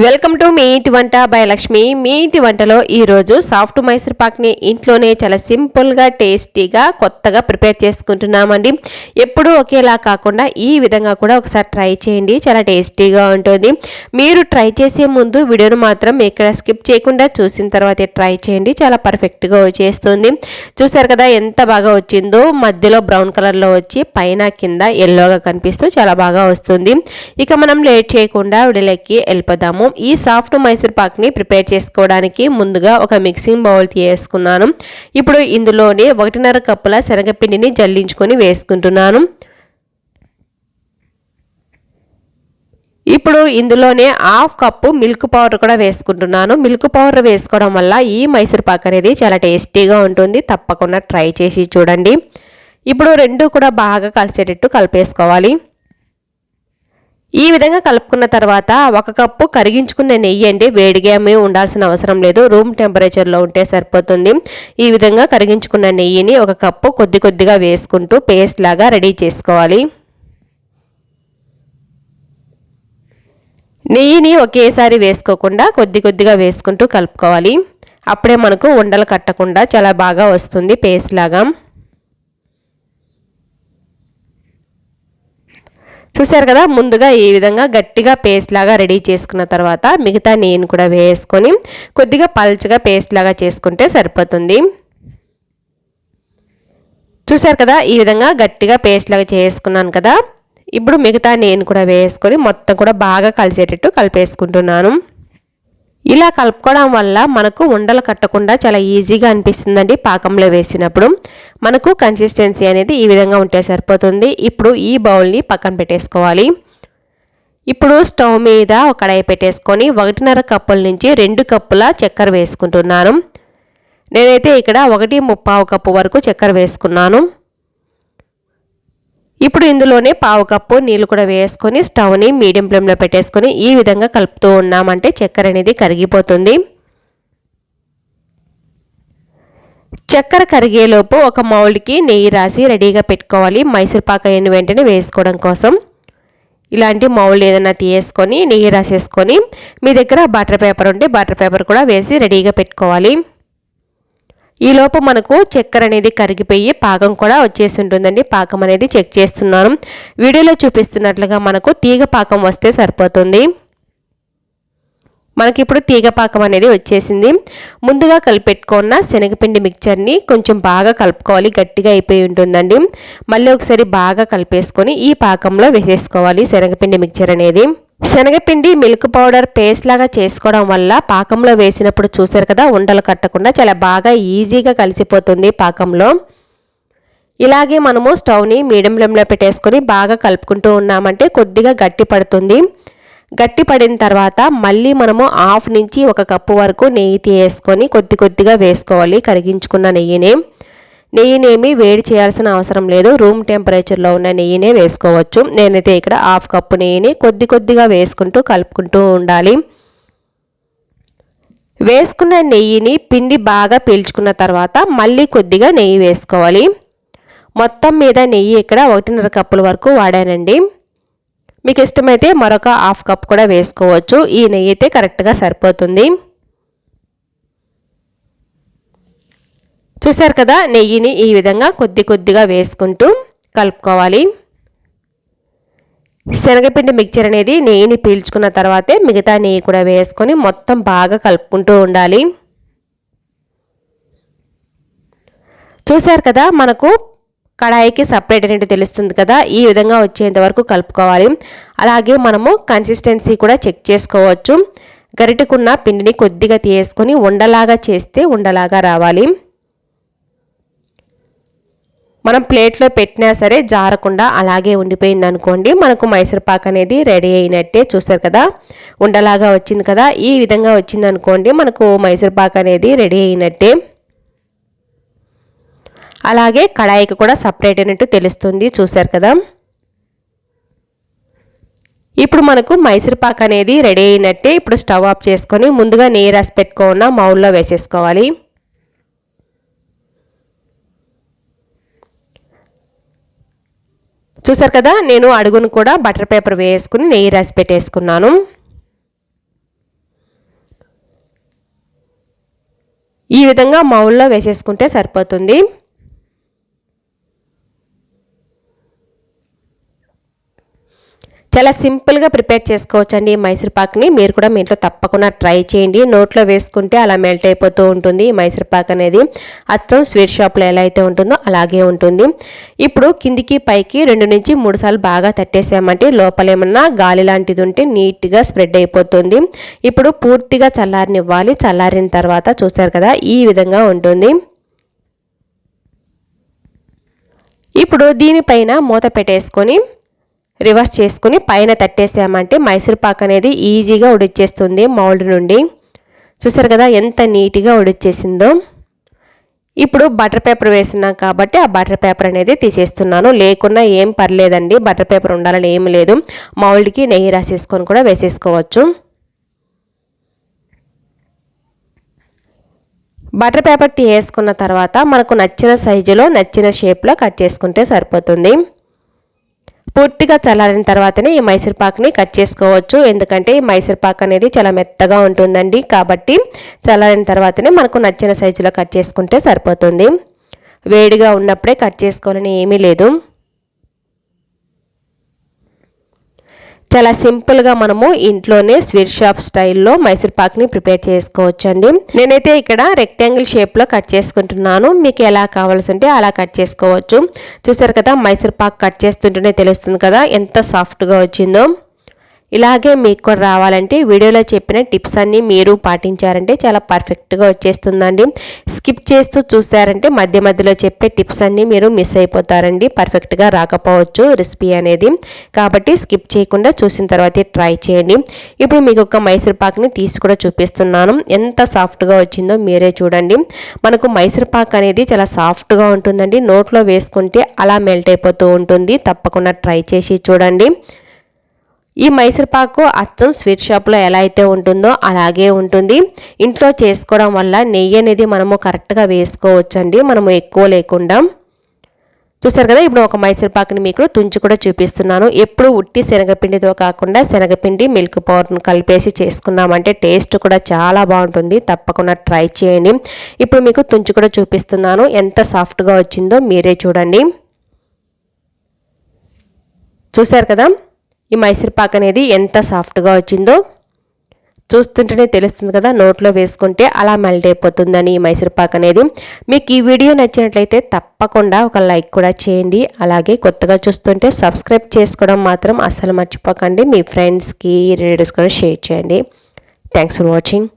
Welcome to me ఇంటి వంట by Lakshmi. మీ ఇంటి వంటలో ఈరోజు సాఫ్ట్ మైసూర్ పాక్ని ఇంట్లోనే చాలా సింపుల్గా టేస్టీగా కొత్తగా ప్రిపేర్ చేసుకుంటున్నామండి. ఎప్పుడూ ఒకేలా కాకుండా ఈ విధంగా కూడా ఒకసారి ట్రై చేయండి, చాలా టేస్టీగా ఉంటుంది. మీరు ట్రై చేసే ముందు వీడియోను మాత్రం ఇక్కడ స్కిప్ చేయకుండా చూసిన తర్వాత ట్రై చేయండి, చాలా పర్ఫెక్ట్గా వచ్చేస్తుంది. చూసారు కదా ఎంత బాగా వచ్చిందో, మధ్యలో బ్రౌన్ కలర్లో వచ్చి పైన కింద ఎల్లోగా కనిపిస్తూ చాలా బాగా వస్తుంది. ఇక మనం లేట్ చేయకుండా వీడియోలోకి వెళ్ళిపోదాము. ఈ సాఫ్ట్ మైసూర్ పాక్ని ప్రిపేర్ చేసుకోవడానికి ముందుగా ఒక మిక్సింగ్ బౌల్ తీసుకున్నాను. ఇప్పుడు ఇందులోనే 1.5 కప్పుల శనగపిండిని జల్లించుకొని వేసుకుంటున్నాను. ఇప్పుడు ఇందులోనే 1/2 కప్పు మిల్క్ పౌడర్ కూడా వేసుకుంటున్నాను. మిల్క్ పౌడర్ వేసుకోవడం వల్ల ఈ మైసూర్ పాక్ అనేది చాలా టేస్టీగా ఉంటుంది. తప్పకుండా ట్రై చేసి చూడండి. ఇప్పుడు రెండు కూడా బాగా కలిసేటట్టు కలిపేసుకోవాలి. ఈ విధంగా కలుపుకున్న తర్వాత 1 కప్పు కరిగించుకున్న నెయ్యి అండి, వేడిగా ఏమీ ఉండాల్సిన అవసరం లేదు, రూమ్ టెంపరేచర్లో ఉంటే సరిపోతుంది. ఈ విధంగా కరిగించుకున్న నెయ్యిని 1 కప్పు కొద్ది కొద్దిగా వేసుకుంటూ పేస్ట్ లాగా రెడీ చేసుకోవాలి. నెయ్యిని ఒకేసారి వేసుకోకుండా కొద్ది కొద్దిగా వేసుకుంటూ కలుపుకోవాలి. అప్పుడే మనకు ఉండలు కట్టకుండా చాలా బాగా వస్తుంది పేస్ట్ లాగా. చూసారు కదా, ముందుగా ఈ విధంగా గట్టిగా పేస్ట్ లాగా రెడీ చేసుకున్న తర్వాత మిగతా నెయ్యిని కూడా వేసుకొని కొద్దిగా పల్చగా పేస్ట్ లాగా చేసుకుంటే సరిపోతుంది. చూసారు కదా, ఈ విధంగా గట్టిగా పేస్ట్ లాగా చేసుకున్నాను కదా. ఇప్పుడు మిగతా నెయ్యిని కూడా వేసుకొని మొత్తం కూడా బాగా కలిసేటట్టు కలిపేసుకుంటున్నాను. ఇలా కలుపుకోవడం వల్ల మనకు ఉండలు కట్టకుండా చాలా ఈజీగా అనిపిస్తుందండి. పాకంలో వేసినప్పుడు మనకు కన్సిస్టెన్సీ అనేది ఈ విధంగా ఉంటే సరిపోతుంది. ఇప్పుడు ఈ బౌల్ని పక్కన పెట్టేసుకోవాలి. ఇప్పుడు స్టవ్ మీద ఒక కడాయి పెట్టేసుకొని 1.5 కప్పుల నుంచి 2 కప్పుల చక్కెర వేసుకుంటున్నాను. నేనైతే ఇక్కడ 1.35 కప్పు వరకు చక్కెర వేసుకున్నాను. ఇప్పుడు ఇందులోనే 1/2 కప్పు నీళ్ళు కూడా వేసుకొని స్టవ్ని మీడియం ఫ్లేమ్లో పెట్టేసుకొని ఈ విధంగా కలుపుతూ ఉన్నామంటే చక్కెర అనేది కరిగిపోతుంది. చక్కెర కరిగేలోపు ఒక మౌల్డ్కి నెయ్యి రాసి రెడీగా పెట్టుకోవాలి. మైసూర్ పాక్ అయిన వెంటనే వేసుకోవడం కోసం ఇలాంటి మౌల్డ్ ఏదైనా తీసుకొని నెయ్యి రాసేసుకొని మీ దగ్గర బటర్ పేపర్ ఉంటే బటర్ పేపర్ కూడా వేసి రెడీగా పెట్టుకోవాలి. ఈలోపు మనకు చక్కెర అనేది కరిగిపోయి పాకం కూడా వచ్చేసి ఉంటుందండి. పాకం అనేది చెక్ చేస్తున్నాను. వీడియోలో చూపిస్తున్నట్లుగా మనకు తీగ పాకం వస్తే సరిపోతుంది. మనకి ఇప్పుడు తీగ పాకం అనేది వచ్చేసింది. ముందుగా కలిపెట్టుకున్న శనగపిండి మిక్చర్ని కొంచెం బాగా కలుపుకోవాలి, గట్టిగా అయిపోయి ఉంటుందండి. మళ్ళీ ఒకసారి బాగా కలిపేసుకొని ఈ పాకంలో వేసేసుకోవాలి శనగపిండి మిక్చర్ అనేది. శనగపిండి మిల్క్ పౌడర్ పేస్ట్ లాగా చేసుకోవడం వల్ల పాకంలో వేసినప్పుడు చూసారు కదా, ఉండలు కట్టకుండా చాలా బాగా ఈజీగా కలిసిపోతుంది పాకంలో. ఇలాగే మనము స్టవ్ని మీడియం ఫ్లేమ్లో పెట్టేసుకొని బాగా కలుపుకుంటూ ఉన్నామంటే కొద్దిగా గట్టి పడుతుంది. గట్టి పడిన తర్వాత మళ్ళీ మనము 1/2 నుంచి 1 కప్పు వరకు నెయ్యి తీసుకొని కొద్ది కొద్దిగా వేసుకోవాలి. కరిగించుకున్న నెయ్యినేమి వేడి చేయాల్సిన అవసరం లేదు, రూమ్ టెంపరేచర్లో ఉన్న నెయ్యినే వేసుకోవచ్చు. నేనైతే ఇక్కడ 1/2 కప్పు నెయ్యిని కొద్ది కొద్దిగా వేసుకుంటూ కలుపుకుంటూ ఉండాలి. వేసుకున్న నెయ్యిని పిండి బాగా పీల్చుకున్న తర్వాత మళ్ళీ కొద్దిగా నెయ్యి వేసుకోవాలి. మొత్తం మీద నెయ్యి ఇక్కడ 1.5 కప్పుల వరకు వాడానండి. మీకు ఇష్టమైతే మరొక 1/2 కప్ కూడా వేసుకోవచ్చు. ఈ నెయ్యి అయితే కరెక్ట్గా సరిపోతుంది. చూసారు కదా, నెయ్యిని ఈ విధంగా కొద్ది కొద్దిగా వేసుకుంటూ కలుపుకోవాలి. శనగపిండి మిక్చర్ అనేది నెయ్యిని పీల్చుకున్న తర్వాతే మిగతా నెయ్యి కూడా వేసుకొని మొత్తం బాగా కలుపుకుంటూ ఉండాలి. చూసారు కదా, మనకు కడాయికి సపరేట్ అనేది తెలుస్తుంది కదా, ఈ విధంగా వచ్చేంత వరకు కలుపుకోవాలి. అలాగే మనము కన్సిస్టెన్సీ కూడా చెక్ చేసుకోవచ్చు. గరిటెకున్న పిండిని కొద్దిగా తీసుకొని ఉండలాగా చేస్తే ఉండలాగా రావాలి. మనం ప్లేట్లో పెట్టినా సరే జారకుండా అలాగే ఉండిపోయింది అనుకోండి, మనకు మైసూర్ పాక్ అనేది రెడీ అయినట్టే. చూసారు కదా, ఉండలాగా వచ్చింది కదా, ఈ విధంగా వచ్చింది అనుకోండి మనకు మైసూర్ పాక్ అనేది రెడీ అయినట్టే. అలాగే కడాయికి కూడా సపరేట్ అయినట్టు తెలుస్తుంది. చూసారు కదా, ఇప్పుడు మనకు మైసూర్ పాక్ అనేది రెడీ అయినట్టే. ఇప్పుడు స్టవ్ ఆఫ్ చేసుకొని ముందుగా నెయ్యి రాసి పెట్టుకున్న మౌల్లో వేసేసుకోవాలి. చూసారు కదా, నేను అడుగును కూడా బటర్ పేపర్ వేసుకుని నెయ్యి రాసి పెట్టేసుకున్నాను. ఈ విధంగా మౌల్లో వేసేసుకుంటే సరిపోతుంది. చాలా సింపుల్గా ప్రిపేర్ చేసుకోవచ్చండి ఈ మైసూర్ పాక్ని. మీరు కూడా మీ ఇంట్లో తప్పకుండా ట్రై చేయండి. నోట్లో వేసుకుంటే అలా మెల్ట్ అయిపోతూ ఉంటుంది ఈ మైసూర్ పాక్ అనేది. అచ్చం స్వీట్ షాప్లో ఎలా అయితే ఉంటుందో అలాగే ఉంటుంది. ఇప్పుడు కిందికి పైకి 2 నుంచి 3 సార్లు బాగా తట్టేసామంటే లోపల ఏమన్నా గాలి లాంటిది ఉంటే నీట్గా స్ప్రెడ్ అయిపోతుంది. ఇప్పుడు పూర్తిగా చల్లారనివ్వాలి. చల్లారిన తర్వాత చూసారు కదా ఈ విధంగా ఉంటుంది. ఇప్పుడు దీనిపైన మూత పెట్టేసుకొని రివర్స్ చేసుకుని పైన తట్టేసామంటే మైసూర్ పాక్ అనేది ఈజీగా ఉడిచేస్తుంది మౌల్డ్ నుండి. చూసారు కదా ఎంత నీట్గా ఉడిచేసిందో. ఇప్పుడు బటర్ పేపర్ వేస్తున్నాం కాబట్టి ఆ బటర్ పేపర్ అనేది తీసేస్తున్నాను. లేకున్నా ఏం పర్లేదండి, బటర్ పేపర్ ఉండాలని ఏం లేదు. మౌల్డ్కి నెయ్యి రాసేసుకొని కూడా వేసేసుకోవచ్చు. బటర్ పేపర్ తీసేసుకున్న తర్వాత మనకు నచ్చిన సైజులో నచ్చిన షేప్లో కట్ చేసుకుంటే సరిపోతుంది. పూర్తిగా చల్లారిన తర్వాతనే ఈ మైసూర్ పాక్ని కట్ చేసుకోవచ్చు. ఎందుకంటే ఈ మైసూర్ పాక్ అనేది చాలా మెత్తగా ఉంటుందండి. కాబట్టి చల్లారిన తర్వాతనే మనకు నచ్చిన సైజులో కట్ చేసుకుంటే సరిపోతుంది. వేడిగా ఉన్నప్పుడే కట్ చేసుకోవాలని ఏమీ లేదు. చాలా సింపుల్గా మనము ఇంట్లోనే స్వీట్ షాప్ స్టైల్లో మైసూర్ పాక్ని ప్రిపేర్ చేసుకోవచ్చండి. నేనైతే ఇక్కడ రెక్టాంగిల్ షేప్లో కట్ చేసుకుంటున్నాను. మీకు ఎలా కావాల్సి ఉంటే అలా కట్ చేసుకోవచ్చు. చూసారు కదా మైసూర్ పాక్ కట్ చేస్తుంటేనే తెలుస్తుంది కదా ఎంత సాఫ్ట్గా వచ్చిందో. ఇలాగే మీకు కూడా రావాలంటే వీడియోలో చెప్పిన టిప్స్ అన్నీ మీరు పాటించారంటే చాలా పర్ఫెక్ట్గా వచ్చేస్తుందండి. స్కిప్ చేస్తూ చూసారంటే మధ్య మధ్యలో చెప్పే టిప్స్ అన్నీ మీరు మిస్ అయిపోతారండి. పర్ఫెక్ట్గా రాకపోవచ్చు రెసిపీ అనేది. కాబట్టి స్కిప్ చేయకుండా చూసిన తర్వాతే ట్రై చేయండి. ఇప్పుడు మీకు ఒక మైసూర్ పాక్ని తీసి కూడా చూపిస్తున్నాను. ఎంత సాఫ్ట్గా వచ్చిందో మీరే చూడండి. మనకు మైసూర్ పాక్ అనేది చాలా సాఫ్ట్గా ఉంటుందండి. నోట్లో వేసుకుంటే అలా మెల్ట్ అయిపోతూ ఉంటుంది. తప్పకుండా ట్రై చేసి చూడండి. ఈ మైసూర్ పాకు అచ్చం స్వీట్ షాప్లో ఎలా అయితే ఉంటుందో అలాగే ఉంటుంది. ఇంట్లో చేసుకోవడం వల్ల నెయ్యి అనేది మనము కరెక్ట్గా వేసుకోవచ్చండి, మనము ఎక్కువ లేకుండా. చూసారు కదా ఇప్పుడు ఒక మైసూర్ పాకుని మీకు తుంచి కూడా చూపిస్తున్నాను. ఎప్పుడు ఉట్టి శనగపిండితో కాకుండా శనగపిండి మిల్క్ పౌడర్ని కలిపేసి చేసుకున్నామంటే టేస్ట్ కూడా చాలా బాగుంటుంది. తప్పకుండా ట్రై చేయండి. ఇప్పుడు మీకు తుంచి కూడా చూపిస్తున్నాను. ఎంత సాఫ్ట్గా వచ్చిందో మీరే చూడండి. చూసారు కదా ఈ మైసూర్ పాక్ అనేది ఎంత సాఫ్ట్గా వచ్చిందో. చూస్తుంటేనే తెలుస్తుంది కదా నోట్లో వేసుకుంటే అలా మెల్ట్ అయిపోతుందని ఈ మైసూర్ పాక్ అనేది. మీకు ఈ వీడియో నచ్చినట్లయితే తప్పకుండా ఒక లైక్ కూడా చేయండి. అలాగే కొత్తగా చూస్తుంటే సబ్స్క్రైబ్ చేసుకోవడం మాత్రం అస్సలు మర్చిపోకండి. మీ ఫ్రెండ్స్కి రిలేటివ్స్ కూడా షేర్ చేయండి. Thanks for watching.